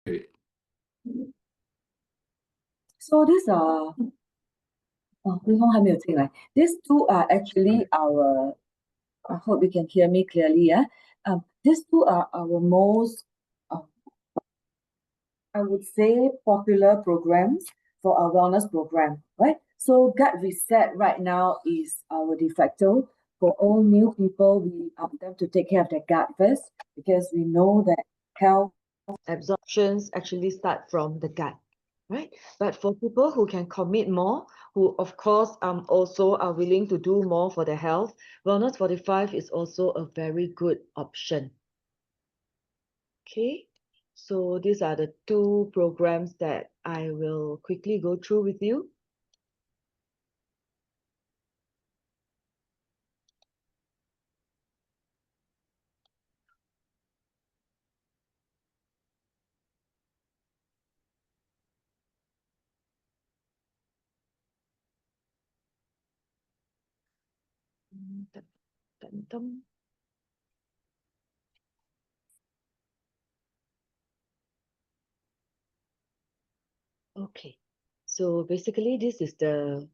Okay. So these are, these two are actually our, I hope you can hear me clearly, yeah? These two are our most, uh, I would say, popular programs for our wellness program, right? So gut reset right now is our de facto for all new people. We ask them to take care of their gut first because we know that health absorptions actually start from the gut, right? But for people who can commit more, who of course also are willing to do more for their health, Wellness 45 is also a very good option. Okay, so these are the two programs that I will quickly go through with you. Dun, dun, dun. Okay, so basically this is the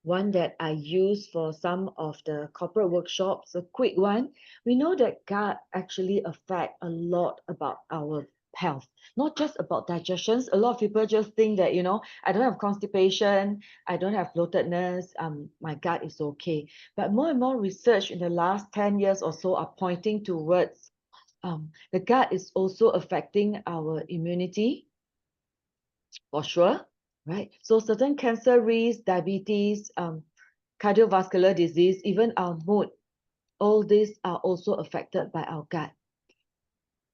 one that I use for some of the corporate workshops, a quick one. We know that gut actually affect a lot about our health, not just about digestions. A lot of people just think that, I don't have constipation, I don't have bloatedness, my gut is okay. But more and more research in the last 10 years or so are pointing towards the gut is also affecting our immunity, for sure, right? So certain cancer risks, diabetes, cardiovascular disease, even our mood, all these are also affected by our gut,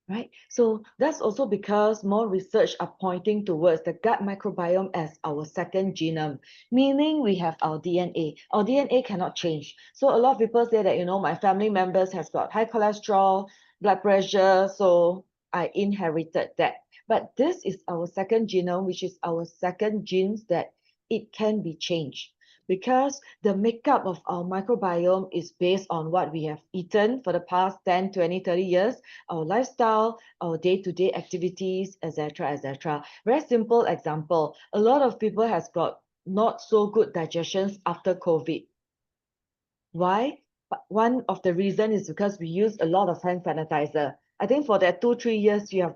right? So that's also because more research are pointing towards the gut microbiome as our second genome, meaning we have our DNA. Our DNA cannot change. So a lot of people say that, my family members has got high cholesterol, blood pressure, so I inherited that. But this is our second genome, which is our second genes that it can be changed because the makeup of our microbiome is based on what we have eaten for the past 10, 20, 30 years, our lifestyle, our day-to-day activities, etc., etc. Very simple example. A lot of people has got not so good digestions after COVID. Why? One of the reason is because we use a lot of hand sanitizer. I think for that 2, 3 years, you have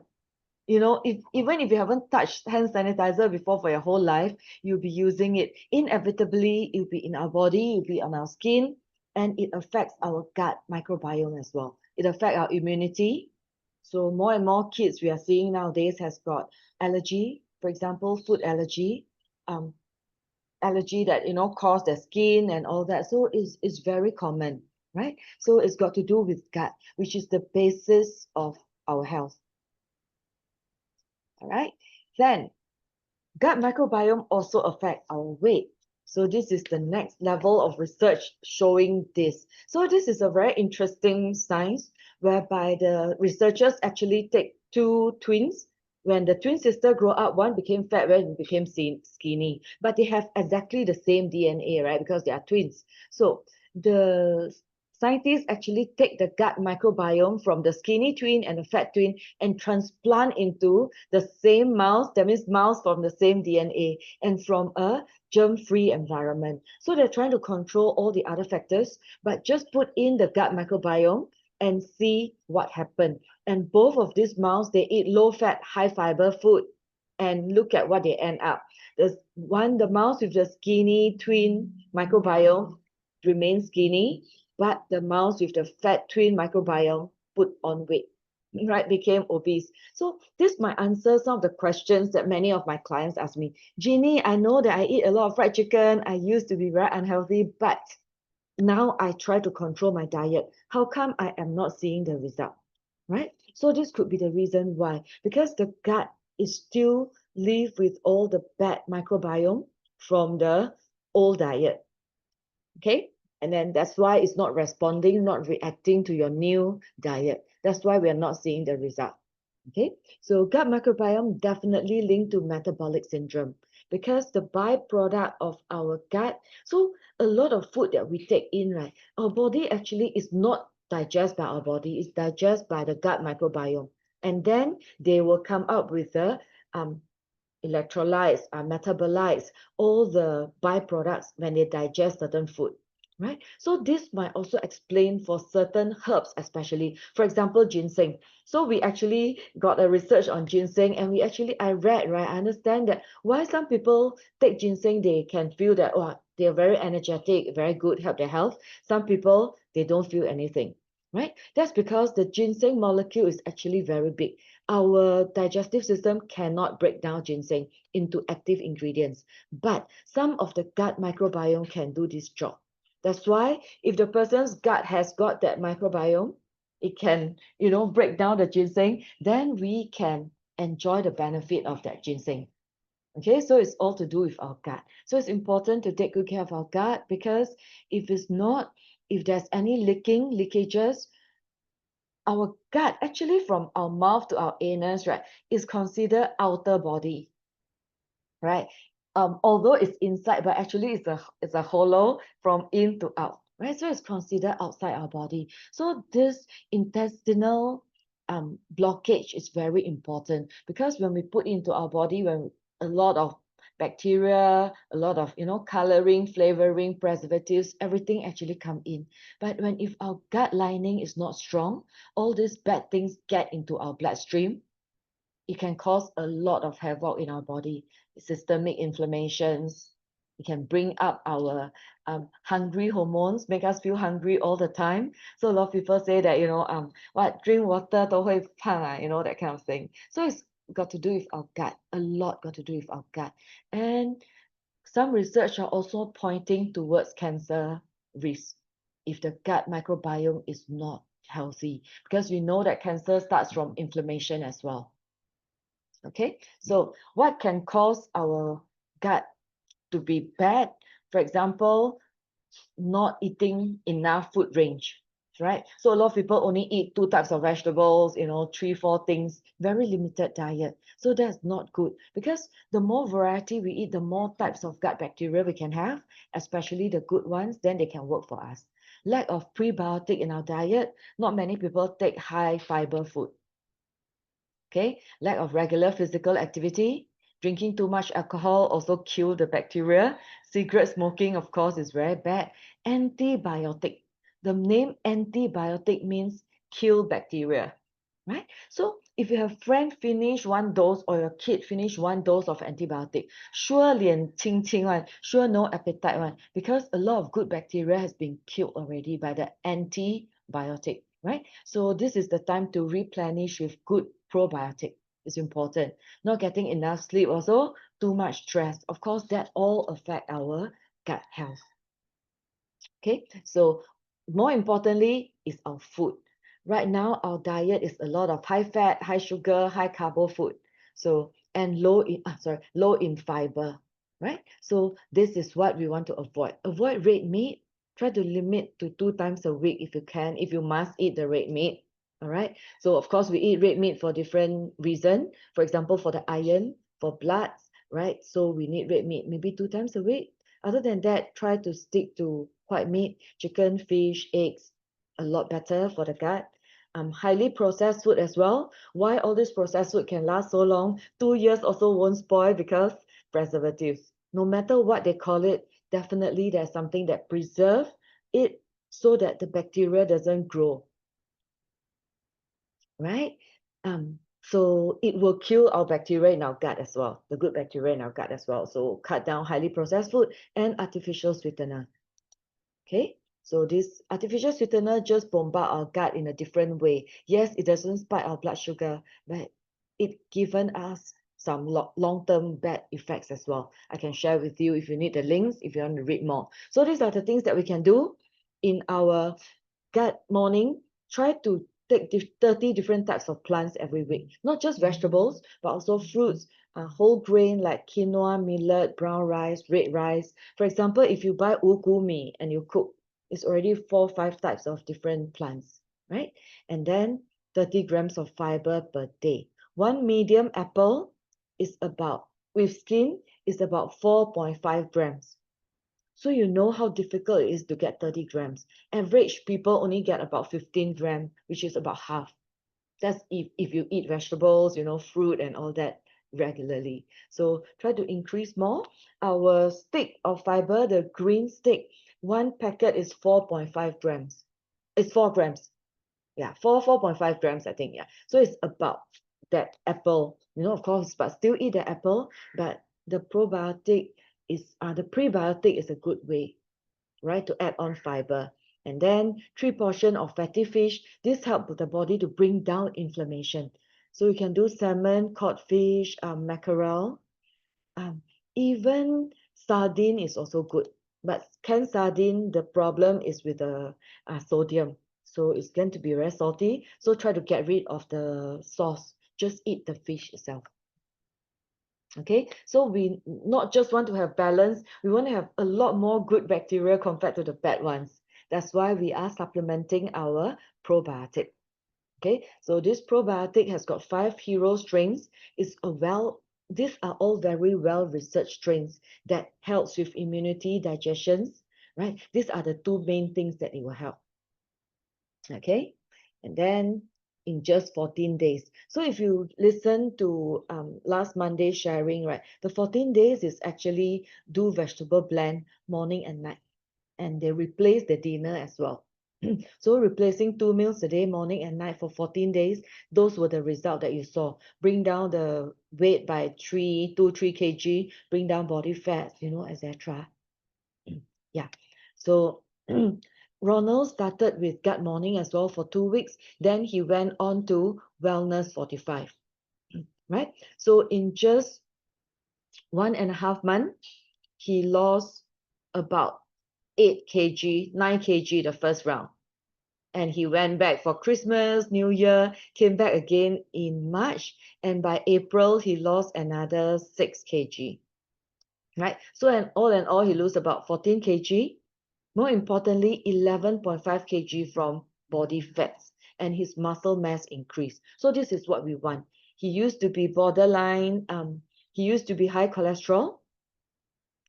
even if you haven't touched hand sanitizer before for your whole life, you'll be using it. Inevitably, it'll be in our body, it'll be on our skin, and it affects our gut microbiome as well. It affects our immunity. So more and more kids we are seeing nowadays has got allergy, for example, food allergy, um, allergy that cause their skin and all that. So it's very common, right? So it's got to do with gut, which is the basis of our health. All right. Then gut microbiome also affect our weight. So this is the next level of research showing this. So this is a very interesting science whereby the researchers actually take two twins. When the twin sister grow up, one became fat, one became skinny, but they have exactly the same DNA, right? Because they are twins. So the scientists actually take the gut microbiome from the skinny twin and the fat twin and transplant into the same mouse, that means mouse from the same DNA and from a germ-free environment. So they're trying to control all the other factors, but just put in the gut microbiome and see what happened. And both of these mouse, they eat low-fat, high-fiber food, and look at what they end up. The mouse with the skinny twin microbiome remains skinny, but the mouse with the fat twin microbiome put on weight, right, became obese. So this might answer some of the questions that many of my clients ask me. Jeannie, I know that I eat a lot of fried chicken. I used to be very unhealthy, but now I try to control my diet. How come I am not seeing the result? Right? So this could be the reason why. Because the gut is still live with all the bad microbiome from the old diet. Okay? And then that's why it's not responding, not reacting to your new diet. That's why we are not seeing the result. Okay, so gut microbiome definitely linked to metabolic syndrome because the byproduct of our gut. So a lot of food that we take in, right, our body actually is not digested by our body, it's digested by the gut microbiome. And then they will come up with the electrolytes, metabolites, all the byproducts when they digest certain food, right? So this might also explain for certain herbs, especially, for example, ginseng. So we actually got a research on ginseng, and I read, right? I understand that why some people take ginseng, they can feel that, oh, they're very energetic, very good, help their health. Some people, they don't feel anything, right? That's because the ginseng molecule is actually very big. Our digestive system cannot break down ginseng into active ingredients, but some of the gut microbiome can do this job. That's why if the person's gut has got that microbiome, it can, break down the ginseng, then we can enjoy the benefit of that ginseng. Okay, so it's all to do with our gut. So it's important to take good care of our gut, because if there's any leakages, our gut, actually from our mouth to our anus, right, is considered outer body, right? Although it's inside, but actually it's a hollow from in to out, right? So it's considered outside our body. So this intestinal blockage is very important, because when we put into our body, when a lot of bacteria, a lot of coloring, flavoring, preservatives, everything actually come in. But if our gut lining is not strong, all these bad things get into our bloodstream. It can cause a lot of havoc in our body, systemic inflammations. It can bring up our hungry hormones, make us feel hungry all the time. So a lot of people say that, what, drink water 都会胖 that kind of thing. So it's got to do with our gut, a lot got to do with our gut. And some research are also pointing towards cancer risk if the gut microbiome is not healthy, because we know that cancer starts from inflammation as well. Okay, so what can cause our gut to be bad? For example, not eating enough food range, right? So a lot of people only eat 2 types of vegetables, 3, 4 things, very limited diet. So that's not good, because the more variety we eat, the more types of gut bacteria we can have, especially the good ones, then they can work for us. Lack of prebiotic in our diet, not many people take high fiber food. Okay, lack of regular physical activity, drinking too much alcohol also kill the bacteria. Cigarette smoking, of course, is very bad. Antibiotic. The name antibiotic means kill bacteria, right? So if you have friend finish 1 dose, or your kid finish 1 dose of antibiotic, sure 脸青青 one, sure no appetite one, because a lot of good bacteria has been killed already by the antibiotic, right? So this is the time to replenish with good probiotic. It's important. Not getting enough sleep also, too much stress. Of course, that all affect our gut health. Okay, so more importantly is our food. Right now, our diet is a lot of high fat, high sugar, high carbo food. So, and low in fiber, right? So this is what we want to avoid. Avoid red meat. Try to limit to 2 times a week if you can, if you must eat the red meat. All right. So of course we eat red meat for different reason. For example, for the iron, for blood, right? So we need red meat maybe 2 times a week. Other than that, try to stick to white meat, chicken, fish, eggs, a lot better for the gut. Highly processed food as well. Why all this processed food can last so long? 2 years also won't spoil, because preservatives. No matter what they call it, definitely there's something that preserve it so that the bacteria doesn't grow, right? So it will kill our bacteria in our gut as well, the good bacteria in our gut as well. So cut down highly processed food and artificial sweetener. Okay, so this artificial sweetener just bombard our gut in a different way. Yes, it doesn't spike our blood sugar, but it given us some long-term bad effects as well. I can share with you if you need the links, if you want to read more. So these are the things that we can do in our gut morning. Try to take 30 different types of plants every week, not just vegetables, but also fruits, whole grain like quinoa, millet, brown rice, red rice. For example, if you buy ukumi and you cook, it's already 4 or 5 types of different plants, right? And then 30 grams of fiber per day. One medium apple is about, with skin, is about 4.5 grams. So you know how difficult it is to get 30 grams. Average people only get about 15 grams, which is about half. That's if you eat vegetables, fruit and all that regularly. So try to increase more. Our stick of fiber, the green stick, one packet is 4.5 grams. It's 4 grams. Yeah, 4.5 grams, I think. Yeah. So it's about that apple, of course, but still eat the apple. But the prebiotic is a good way, right, to add on fiber. And then 3 portion of fatty fish. This helps the body to bring down inflammation. So you can do salmon, cod fish, mackerel. Um, Even sardine is also good. But canned sardine, the problem is with the sodium. So it's going to be very salty. So try to get rid of the sauce. Just eat the fish itself. Okay, so we not just want to have balance, we want to have a lot more good bacteria compared to the bad ones. That's why we are supplementing our probiotic. Okay, so this probiotic has got 5 hero strains. These are all very well researched strains that helps with immunity, digestions, right? These are the two main things that it will help. Okay, and then in just 14 days. So if you listen to last Monday sharing, right, the 14 days is actually do vegetable blend morning and night, and they replace the dinner as well. So replacing 2 meals a day, morning and night for 14 days, those were the result that you saw. Bring down the weight by 3 kg, bring down body fat, etc. Yeah. So Ronald started with gut morning as well for 2 weeks. Then he went on to wellness 45. Right. So in just 1.5 months, he lost about 8 kg, 9 kg the first round. And he went back for Christmas, New Year, came back again in March. And by April, he lost another 6 kg. Right. So and all, he lost about 14 kg. More importantly, 11.5 kg from body fats, and his muscle mass increased. So this is what we want. He used to be borderline, he used to be high cholesterol,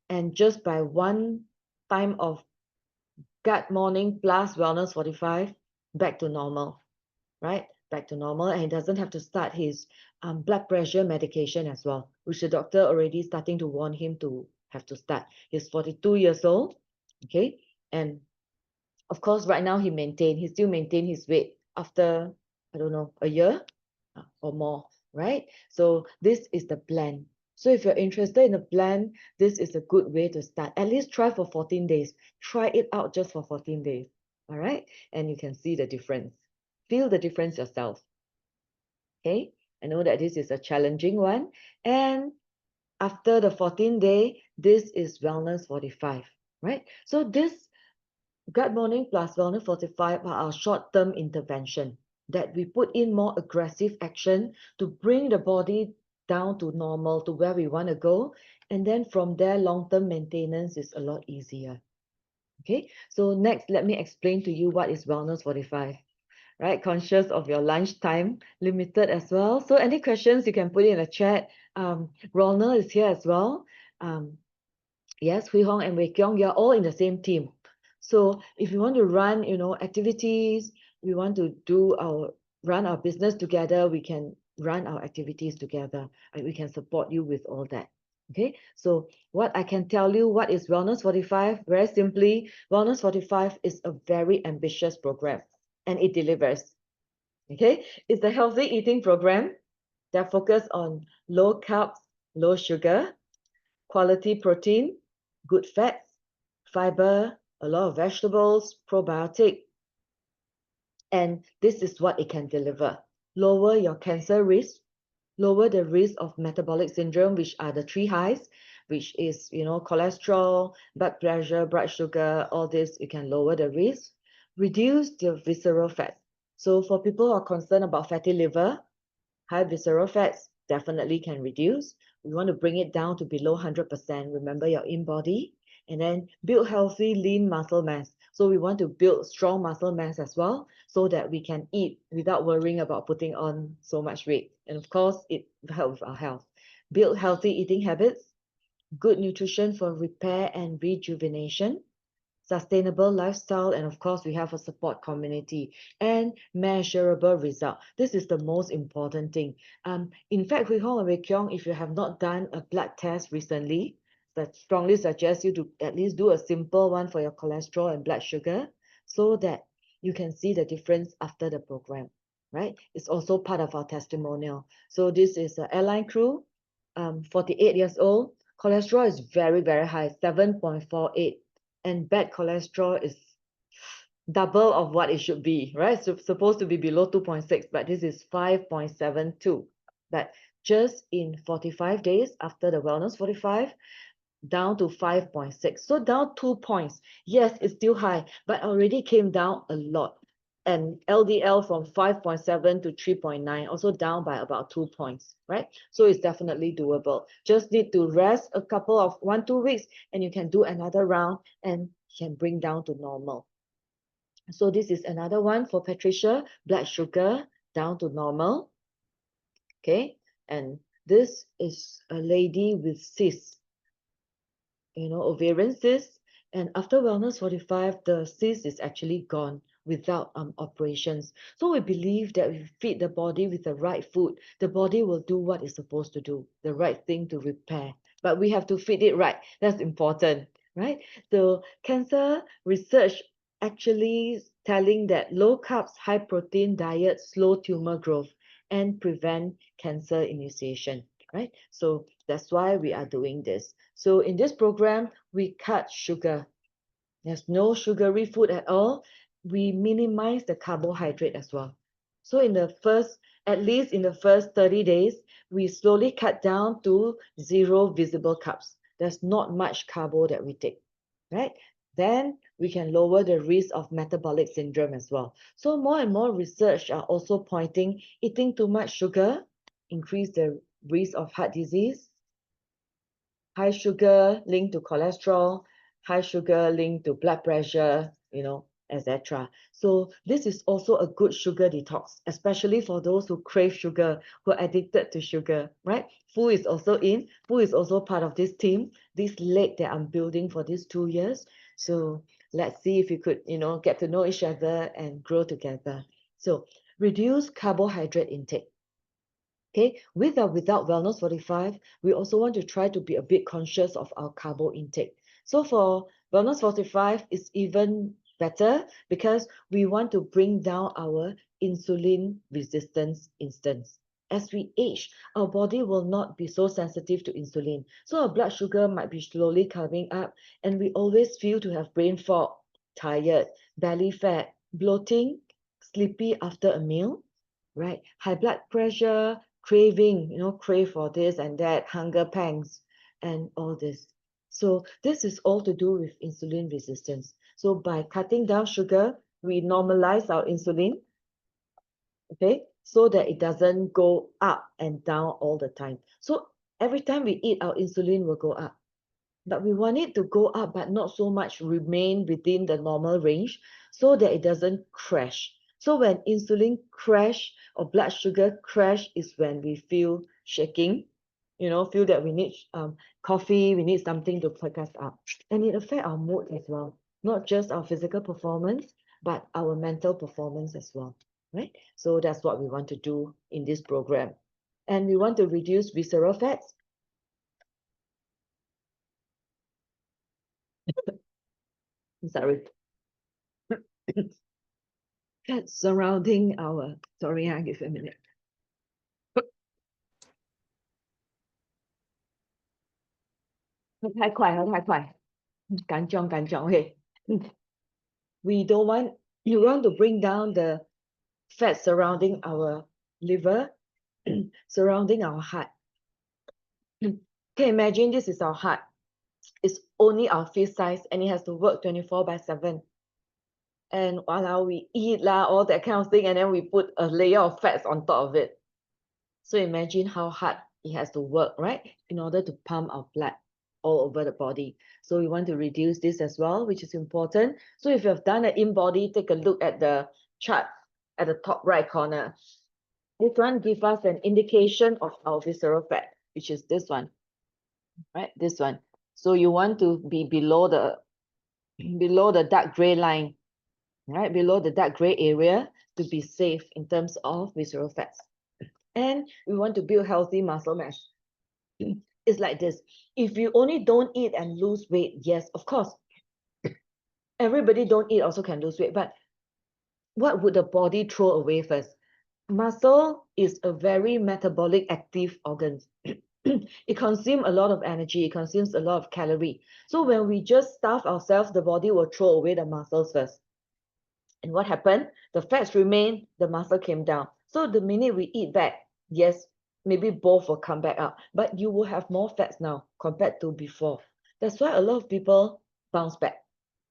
and just by one time of gut morning plus wellness 45, back to normal, right? Back to normal, and he doesn't have to start his blood pressure medication as well, which the doctor already starting to warn him to have to start. He's 42 years old, okay? And of course, right now he still maintain his weight after, I don't know, a year or more, right? So this is the plan. So if you're interested in the plan, this is a good way to start. At least try for 14 days. Try it out just for 14 days, all right? And you can see the difference. Feel the difference yourself, okay? I know that this is a challenging one. And after the 14 day, this is wellness 45, right? So this gut morning plus wellness 45 are our short-term intervention that we put in more aggressive action to bring the body down to normal, to where we want to go. And then from there, long-term maintenance is a lot easier. Okay, so next, let me explain to you what is wellness 45. Right, conscious of your lunch time, limited as well. So any questions, you can put it in the chat. Ronald is here as well. Yes, Hui Hong and Wei Kiong, you're all in the same team. So if you want to run, activities, we want to run our business together, we can run our activities together. We can support you with all that. Okay, so what I can tell you, what is Wellness 45? Very simply, Wellness 45 is a very ambitious program, and it delivers. Okay, it's a healthy eating program that focuses on low carbs, low sugar, quality protein, good fats, fiber, a lot of vegetables, probiotic, and this is what it can deliver. Lower your cancer risk, lower the risk of metabolic syndrome, which are the 3 highs, which is, cholesterol, blood pressure, blood sugar, all this, you can lower the risk. Reduce the visceral fat. So for people who are concerned about fatty liver, high visceral fats definitely can reduce. We want to bring it down to below 100%. Remember your in-body. And then build healthy, lean muscle mass. So we want to build strong muscle mass as well, so that we can eat without worrying about putting on so much weight. And of course, it helps our health. Build healthy eating habits, good nutrition for repair and rejuvenation, sustainable lifestyle, and of course, we have a support community and measurable result. This is the most important thing. In fact, Hui Hong and Wei Kiong, if you have not done a blood test recently, that strongly suggest you to at least do a simple one for your cholesterol and blood sugar so that you can see the difference after the program, right? It's also part of our testimonial. So this is an airline crew, 48 years old. Cholesterol is very, very high, 7.48. And bad cholesterol is double of what it should be, right? So supposed to be below 2.6, but this is 5.72. But just in 45 days after the Wellness 45, down to 5.6. So down 2 points. Yes, it's still high, but already came down a lot. And LDL from 5.7 to 3.9, also down by about 2 points, right? So it's definitely doable. Just need to rest a couple of 1-2 weeks, and you can do another round and can bring down to normal. So this is another one for Patricia, blood sugar down to normal. Okay, and this is a lady with cysts, ovarian cyst. And after Wellness 45, the cyst is actually gone without operations. So we believe that if we feed the body with the right food, the body will do what it's supposed to do, the right thing to repair. But we have to feed it right. That's important, right? The cancer research actually telling that low carbs, high protein diet slow tumor growth and prevent cancer initiation, right? So that's why we are doing this. So in this program, we cut sugar. There's no sugary food at all. We minimize the carbohydrate as well. So at least in the first 30 days, we slowly cut down to 0 visible carbs. There's not much carbo that we take, right? Then we can lower the risk of metabolic syndrome as well. So more and more research are also pointing eating too much sugar increase the risk of heart disease, high sugar linked to cholesterol, high sugar linked to blood pressure, etc. So this is also a good sugar detox, especially for those who crave sugar, who are addicted to sugar, right? Fu is also in. Fu is also part of this team, this leg that I'm building for these 2 years. So let's see if we could, get to know each other and grow together. So reduce carbohydrate intake. Okay, with or without Wellness 45, we also want to try to be a bit conscious of our carbo intake. So for Wellness 45, it's even better because we want to bring down our insulin resistance instance. As we age, our body will not be so sensitive to insulin. So our blood sugar might be slowly coming up, and we always feel to have brain fog, tired, belly fat, bloating, sleepy after a meal, right? High blood pressure, craving, crave for this and that, hunger pangs, and all this. So this is all to do with insulin resistance. So by cutting down sugar, we normalize our insulin, okay, so that it doesn't go up and down all the time. So every time we eat, our insulin will go up. But we want it to go up, but not so much remain within the normal range so that it doesn't crash. So when insulin crash or blood sugar crash is when we feel shaking, feel that we need coffee, we need something to pick us up. And it affects our mood as well, not just our physical performance, but our mental performance as well, right? So that's what we want to do in this program. And we want to reduce visceral fats. Sorry. Fats surrounding our, sorry, give a minute. 太快了，太快，干将，okay. We don't want, you want to bring down the fat surrounding our liver, surrounding our heart. Okay, imagine this is our heart. It's only our fist size and it has to work 24/7. And while we eat all that kind of thing, and then we put a layer of fats on top of it. So imagine how hard it has to work, right? In order to pump our blood all over the body. So we want to reduce this as well, which is important. So if you have done an in-body, take a look at the chart at the top right corner. This one gives us an indication of our visceral fat, which is this one, right? This one. So you want to be below the below the dark gray line, right? Below the dark gray area to be safe in terms of visceral fats. And we want to build healthy muscle mass. It's like this. If you only don't eat and lose weight, yes, of course, everybody don't eat also can lose weight. But what would the body throw away first? Muscle is a very metabolic active organ. It consumes a lot of energy, it consumes a lot of calorie. So when we just starve ourselves, the body will throw away the muscles first. And what happened? The fats remain, the muscle came down. So the minute we eat back, yes, maybe both will come back up, but you will have more fats now compared to before. That's why a lot of people bounce back.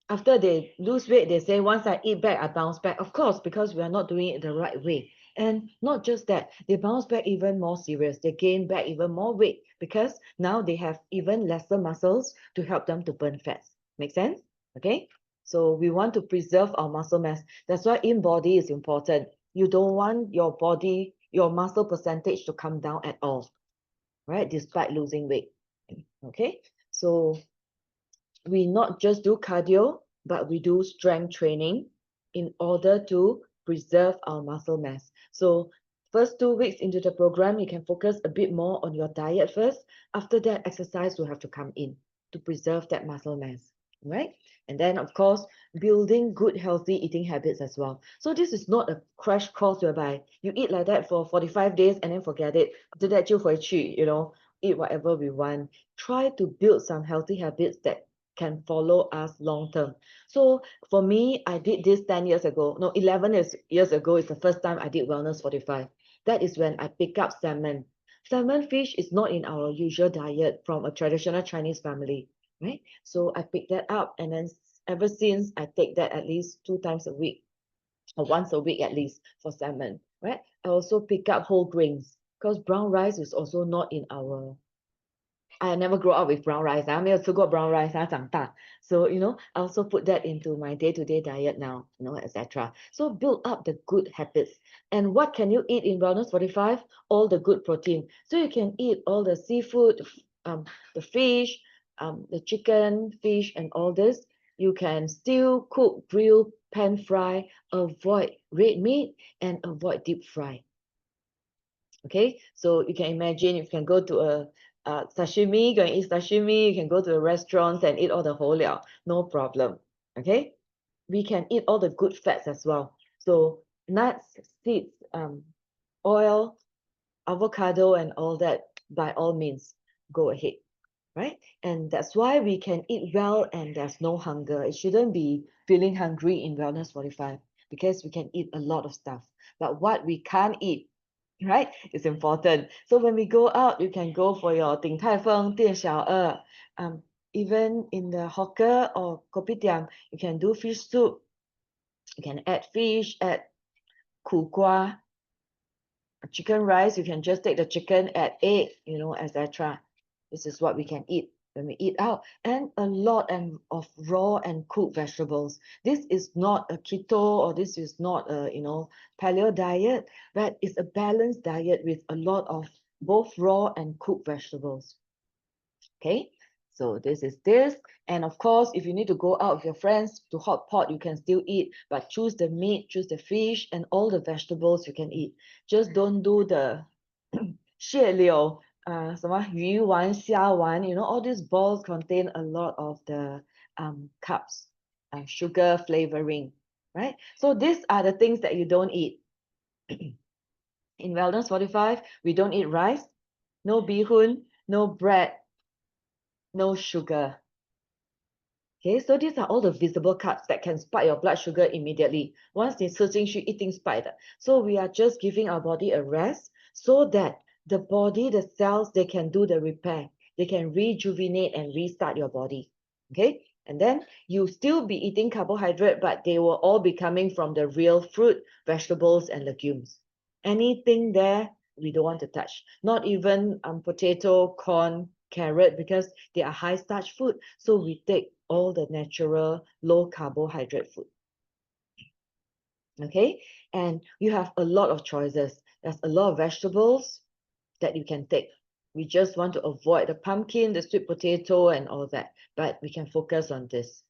After they lose weight, they say, once I eat back, I bounce back. Of course, because we are not doing it the right way. And not just that, they bounce back even more serious. They gain back even more weight because now they have even lesser muscles to help them to burn fats. Make sense? Okay. So we want to preserve our muscle mass. That's why in body is important. You don't want your body, your muscle percentage to come down at all, right? Despite losing weight. Okay. So we not just do cardio, but we do strength training in order to preserve our muscle mass. So first 2 weeks into the program, you can focus a bit more on your diet first. After that, exercise will have to come in to preserve that muscle mass, right? And then, of course, building good, healthy eating habits as well. So this is not a crash course whereby you eat like that for 45 days and then forget it. After that, eat whatever we want. Try to build some healthy habits that can follow us long term. So for me, I did this 10 years ago. No, 11 years ago is the first time I did Wellness 45. That is when I pick up salmon. Salmon fish is not in our usual diet from a traditional Chinese family, right? So I picked that up, and then ever since I take that at least 2 times a week or once a week at least for salmon, right? I also pick up whole grains because brown rice is also not in our I never grow up with brown rice. 没有吃过 brown rice 长大. So, I also put that into my day-to-day diet now, etc. So build up the good habits. And what can you eat in Wellness 45? All the good protein. So you can eat all the seafood, the fish, the chicken, fish, and all this. You can still cook, grill, pan fry, avoid red meat, and avoid deep fry. Okay, so you can imagine you can go to a sashimi, go and eat sashimi. You can go to the restaurants and eat all the whole liao, no problem. Okay, we can eat all the good fats as well. So nuts, seeds, oil, avocado, and all that. By all means, go ahead, right? And that's why we can eat well and there's no hunger. It shouldn't be feeling hungry in Wellness 45 because we can eat a lot of stuff. But what we can't eat, right, is important. So when we go out, you can go for your 鼎泰丰, 店小二. Even in the hawker or kopitiam, you can do fish soup. You can add fish, add 苦瓜, chicken rice. You can just take the chicken, add egg, etc. This is what we can eat when we eat out, and a lot of raw and cooked vegetables. This is not a keto or this is not a paleo diet, but it's a balanced diet with a lot of both raw and cooked vegetables. Okay, so this is this. And of course, if you need to go out with your friends to hot pot, you can still eat, but choose the meat, choose the fish, and all the vegetables you can eat. Just don't do the 蟹柳 什么鱼丸虾丸 all these balls contain a lot of the carbs, sugar flavoring, right? So these are the things that you don't eat. In Wellness 45, we don't eat rice, no bihun, no bread, no sugar. Okay, so these are all the visible carbs that can spike your blood sugar immediately. Once 你吃进去，一定 spike 的. So we are just giving our body a rest so that the body, the cells, they can do the repair. They can rejuvenate and restart your body. Okay, and then you still be eating carbohydrate, but they will all be coming from the real fruit, vegetables, and legumes. Anything there, we don't want to touch. Not even potato, corn, carrot, because they are high starch food. So we take all the natural low carbohydrate food. Okay, and you have a lot of choices. There's a lot of vegetables that you can take. We just want to avoid the pumpkin, the sweet potato, and all that, but we can focus on this.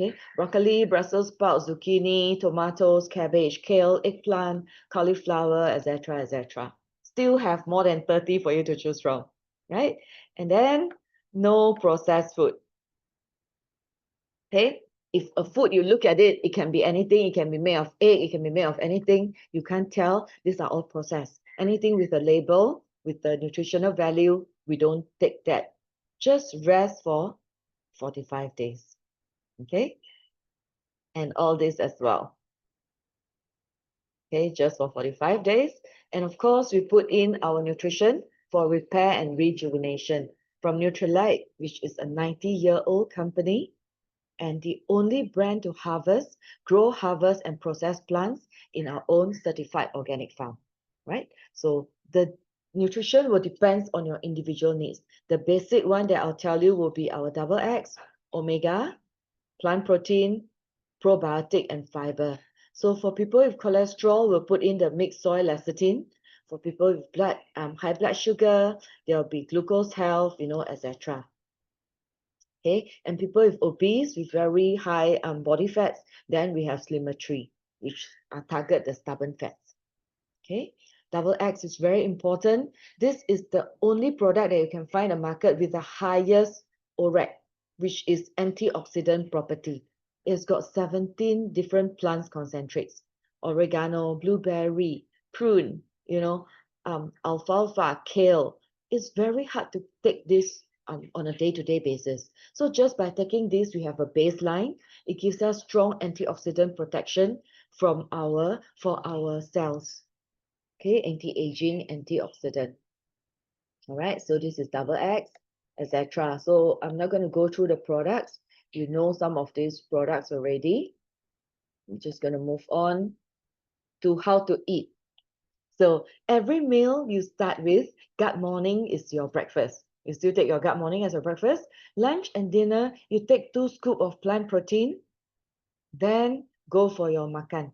Okay, broccoli, Brussels sprouts, zucchini, tomatoes, cabbage, kale, eggplant, cauliflower, etc., etc. Still have more than 30 for you to choose from, right? And then no processed food. Okay, if a food you look at it, it can be anything. It can be made of egg. It can be made of anything. You can't tell. These are all processed. Anything with a label, with the nutritional value, we don't take that. Just rest for 45 days. Okay, and all this as well. Okay, just for 45 days. And of course, we put in our nutrition for repair and rejuvenation from Nutrilite, which is a 90-year-old company and the only brand to harvest, grow, harvest, and process plants in our own certified organic farm, right? So the nutrition will depend on your individual needs. The basic one that I'll tell you will be our double X, omega, plant protein, probiotic, and fiber. So for people with cholesterol, we'll put in the mixed soy lecithin. For people with high blood sugar, there'll be glucose health, etc. Okay, and people with obese with very high body fats, then we have Slimetry, which target the stubborn fats. Okay, double X is very important. This is the only product that you can find a market with the highest ORAC, which is antioxidant property. It's got 17 different plants concentrates, oregano, blueberry, prune, alfalfa, kale. It's very hard to take this on a day-to-day basis. So just by taking this, we have a baseline. It gives us strong antioxidant protection for our cells. Okay, anti-aging, antioxidant. All right, so this is double X, etc. So I'm not going to go through the products. You know some of these products already. I'm just going to move on to how to eat. So every meal you start with, gut morning is your breakfast. You still take your gut morning as your breakfast. Lunch and dinner, you take 2 scoops of plant protein, then go for your makan.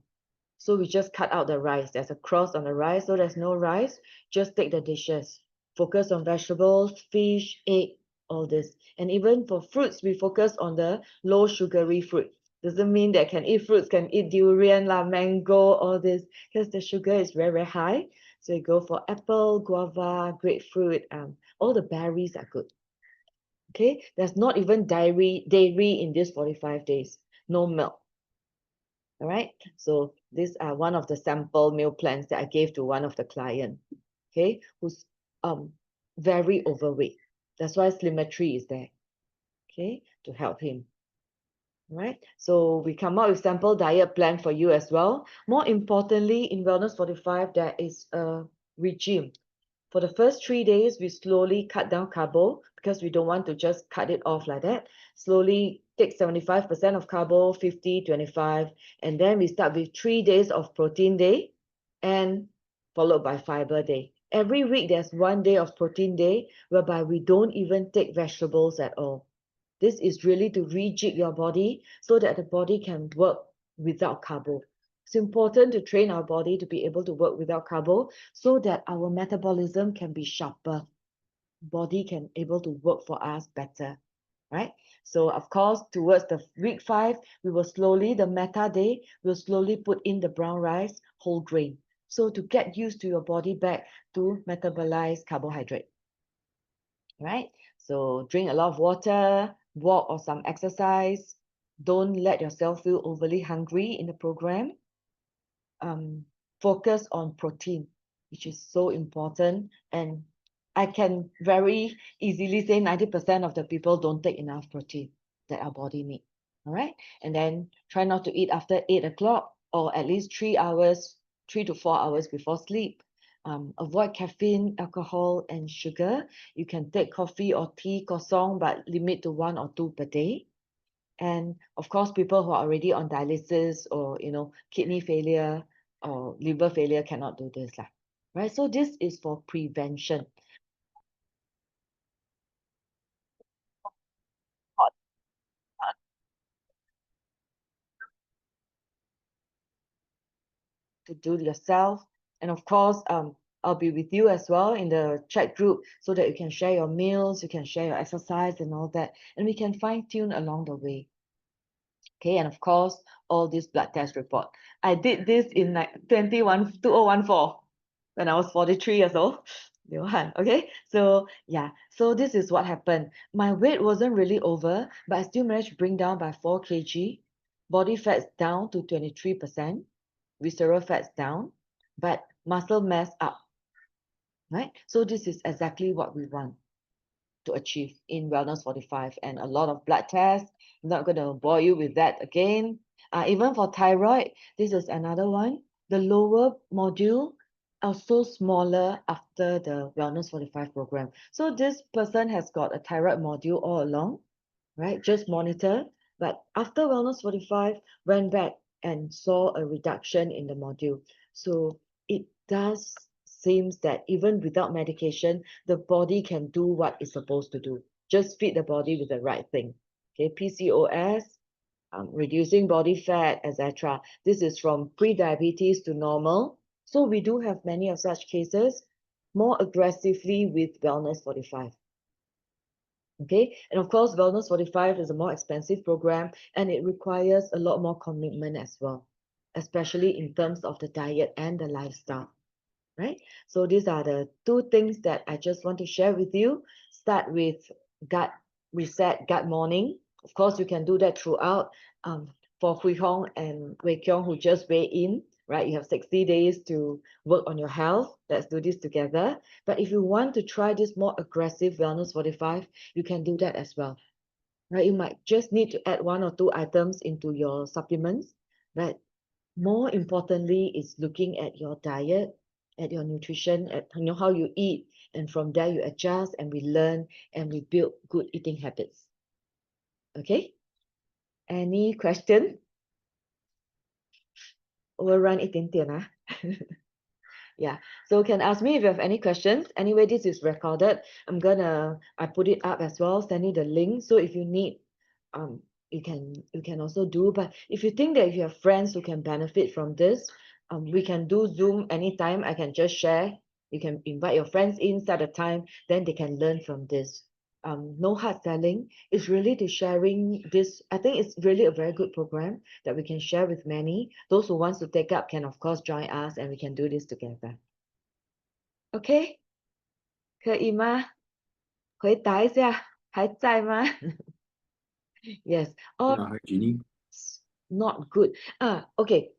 So we just cut out the rice. There's a cross on the rice, so there's no rice. Just take the dishes. Focus on vegetables, fish, egg, all this. And even for fruits, we focus on the low sugary fruit. Doesn't mean that can eat fruits, can eat durian, mango, all this, because the sugar is very, very high. So you go for apple, guava, grapefruit, all the berries are good. Okay, there's not even dairy in this 45 days. No milk. All right, so these are one of the sample meal plans that I gave to one of the client, okay, who's very overweight. That's why Slimetry is there, okay, to help him. All right, so we come up with sample diet plan for you as well. More importantly, in Wellness 45, there is a regime. For the first 3 days, we slowly cut down carbo because we don't want to just cut it off like that. Slowly take 75% of carbo, 50, 25, and then we start with 3 days of protein day and followed by fiber day. Every week, there's 1 day of protein day whereby we don't even take vegetables at all. This is really to rejig your body so that the body can work without carbo. It's important to train our body to be able to work without carbo so that our metabolism can be sharper. Body can able to work for us better, right? So of course, towards the week 5, we will slowly, the meta day, we'll slowly put in the brown rice, whole grain. So to get used to your body back to metabolize carbohydrate, right? So drink a lot of water, walk or some exercise. Don't let yourself feel overly hungry in the program. Focus on protein, which is so important. And I can very easily say 90% of the people don't take enough protein that our body needs. All right. And then try not to eat after 8 o'clock or at least 3 to 4 hours before sleep. Avoid caffeine, alcohol, and sugar. You can take coffee or tea, kosong, but limit to 1 or 2 per day. And of course, people who are already on dialysis or kidney failure or liver failure cannot do this, right? So this is for prevention. To do yourself. And of course, I'll be with you as well in the chat group so that you can share your meals, you can share your exercise and all that, and we can fine tune along the way. Okay, and of course, all this blood test report. I did this in like 2014 when I was 43 years old. Okay, so yeah, so this is what happened. My weight wasn't really over, but I still managed to bring down by 4 kg, body fats down to 23%, visceral fats down, but muscle mass up, right? So this is exactly what we want to achieve in Wellness 45, and a lot of blood tests. I'm not going to bore you with that again. Even for thyroid, this is another one. The lower module also smaller after the Wellness 45 program. So this person has got a thyroid module all along, right? Just monitor. But after Wellness 45, went back and saw a reduction in the module. So it does seems that even without medication, the body can do what it's supposed to do. Just feed the body with the right thing. Okay, PCOS, reducing body fat, etc. This is from pre-diabetes to normal. So we do have many of such cases more aggressively with Wellness 45. Okay, and of course, Wellness 45 is a more expensive program and it requires a lot more commitment as well, especially in terms of the diet and the lifestyle, right? So these are the two things that I just want to share with you. Start with gut reset, gut morning. Of course, you can do that throughout. For Hui Hong and Wei Kiong who just weigh in, right? You have 60 days to work on your health. Let's do this together. But if you want to try this more aggressive Wellness 45, you can do that as well, right? You might just need to add 1 or 2 items into your supplements, but more importantly is looking at your diet, at your nutrition, at how you eat, and from there you adjust and we learn and we build good eating habits. Okay, any question? Overrun 一点点 ah. Yeah, so can ask me if you have any questions. Anyway, this is recorded. I put it up as well, send you the link. So if you need, you can also do. But if you think that you have friends who can benefit from this, we can do Zoom anytime. I can just share. You can invite your friends in, set a time, then they can learn from this. No hard selling. It's really to sharing this. I think it's really a very good program that we can share with many. Those who wants to take up can of course join us and we can do this together. OK，可以吗？回答一下，还在吗？Yes. Or Yeah, hi, Jeannie. not good. Okay.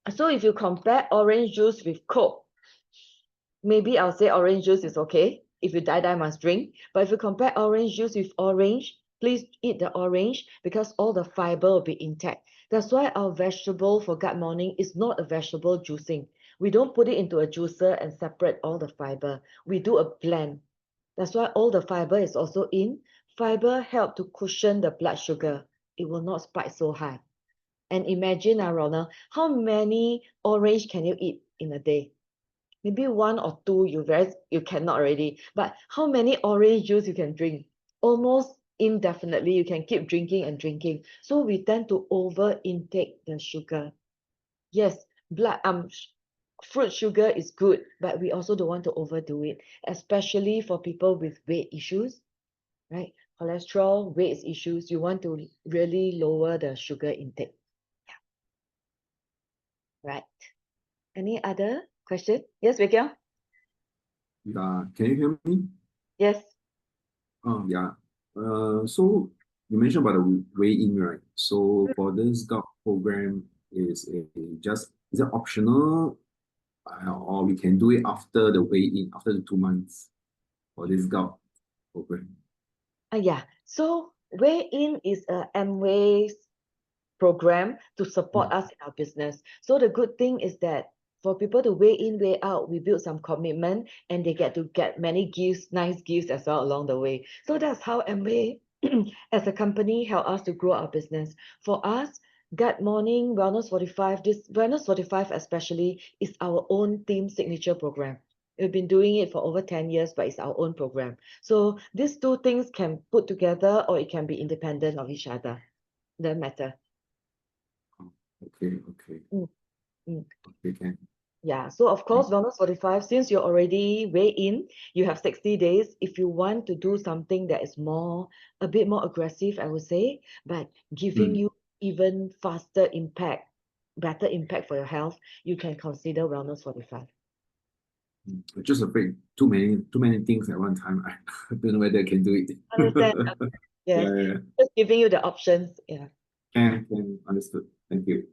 So if you compare orange juice with Coke, maybe I'll say orange juice is okay. If you die must drink. But if you compare orange juice with orange, please eat the orange because all the fiber will be intact. That's why our vegetable for gut morning is not a vegetable juicing. We don't put it into a juicer and separate all the fiber. We do a blend. That's why all the fiber is also in. Fiber help to cushion the blood sugar. It will not spike so high. And imagine, Ronald, how many orange can you eat in a day? Maybe 1 or 2 you cannot already. But how many orange juice you can drink? Almost indefinitely. You can keep drinking and drinking. So we tend to over intake the sugar. Yes, fruit sugar is good, but we also don't want to overdo it, especially for people with weight issues, right? Cholesterol, weight issues, you want to really lower the sugar intake. Yeah. Right. Any other question? Yes, Vicky? Yeah, can you hear me? Yes. Yeah. So you mentioned about the weigh-in, right? So for this gout program, is it optional, or we can do it after the weigh-in, after the 2 months for this gout program? Yeah. So weigh-in is a Amway's program to support us in our business. So the good thing is that for people to weigh in, weigh out, we build some commitment and they get to get many gifts, nice gifts as well along the way. So that's how Amway as a company help us to grow our business. For us, Gut Morning, Wellness 45, this Wellness 45 especially is our own team signature program. We've been doing it for over 10 years, but it's our own program. So these two things can put together or it can be independent of each other. Doesn't matter. Okay. Mm, mm. Okay, can. Yeah, so of course, Wellness 45, since you're already way in, you have 60 days. If you want to do something that is a bit more aggressive, I would say, but giving you even faster impact, better impact for your health, you can consider Wellness 45. I'm just afraid too many things at one time. I don't know whether I can do it. Understand? Yes. Yeah, yeah, yeah. Just giving you the options. Yeah. Can understood. Thank you.